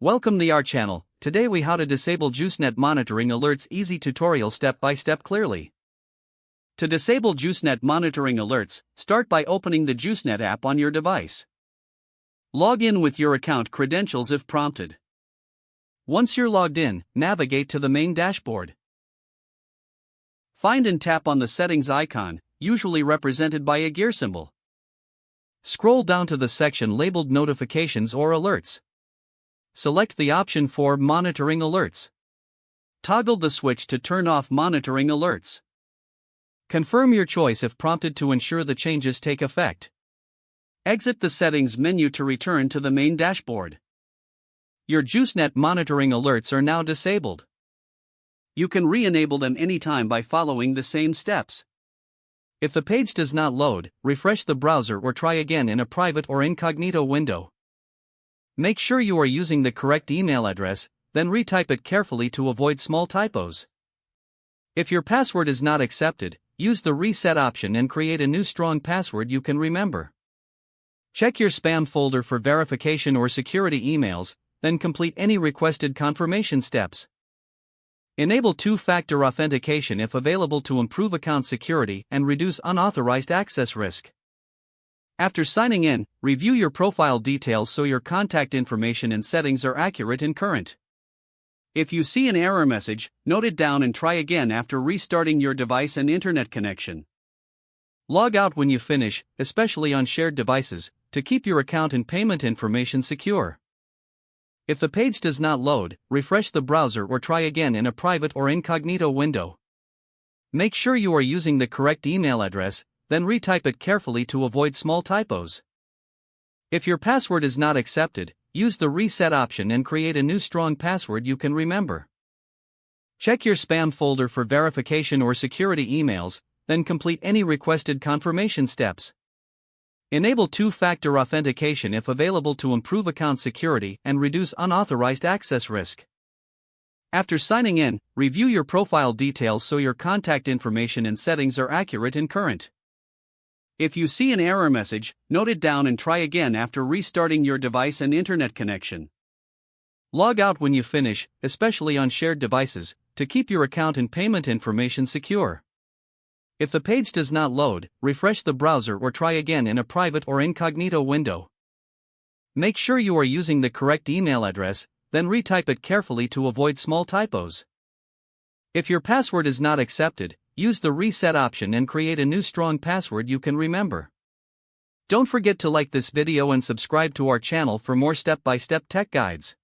Welcome to our channel. Today we how to disable JuiceNet monitoring alerts easy tutorial step by step clearly. To disable JuiceNet monitoring alerts, start by opening the JuiceNet app on your device. Log in with your account credentials if prompted. Once you're logged in, navigate to the main dashboard. Find and tap on the settings icon, usually represented by a gear symbol. Scroll down to the section labeled Notifications or Alerts. Select the option for Monitoring Alerts. Toggle the switch to turn off monitoring alerts. Confirm your choice if prompted to ensure the changes take effect. Exit the Settings menu to return to the main dashboard. Your JuiceNet monitoring alerts are now disabled. You can re-enable them anytime by following the same steps. If the page does not load, refresh the browser or try again in a private or incognito window. Make sure you are using the correct email address, then retype it carefully to avoid small typos. If your password is not accepted, use the reset option and create a new strong password you can remember. Check your spam folder for verification or security emails, then complete any requested confirmation steps. Enable two-factor authentication if available to improve account security and reduce unauthorized access risk. After signing in, review your profile details so your contact information and settings are accurate and current. If you see an error message, note it down and try again after restarting your device and internet connection. Log out when you finish, especially on shared devices, to keep your account and payment information secure. If the page does not load, refresh the browser or try again in a private or incognito window. Make sure you are using the correct email address, then retype it carefully to avoid small typos. If your password is not accepted, use the reset option and create a new strong password you can remember. Check your spam folder for verification or security emails, then complete any requested confirmation steps. Enable two-factor authentication if available to improve account security and reduce unauthorized access risk. After signing in, review your profile details so your contact information and settings are accurate and current. If you see an error message, note it down and try again after restarting your device and internet connection. Log out when you finish, especially on shared devices, to keep your account and payment information secure. If the page does not load, refresh the browser or try again in a private or incognito window. Make sure you are using the correct email address, then retype it carefully to avoid small typos. If your password is not accepted, use the reset option and create a new strong password you can remember. Don't forget to like this video and subscribe to our channel for more step-by-step tech guides.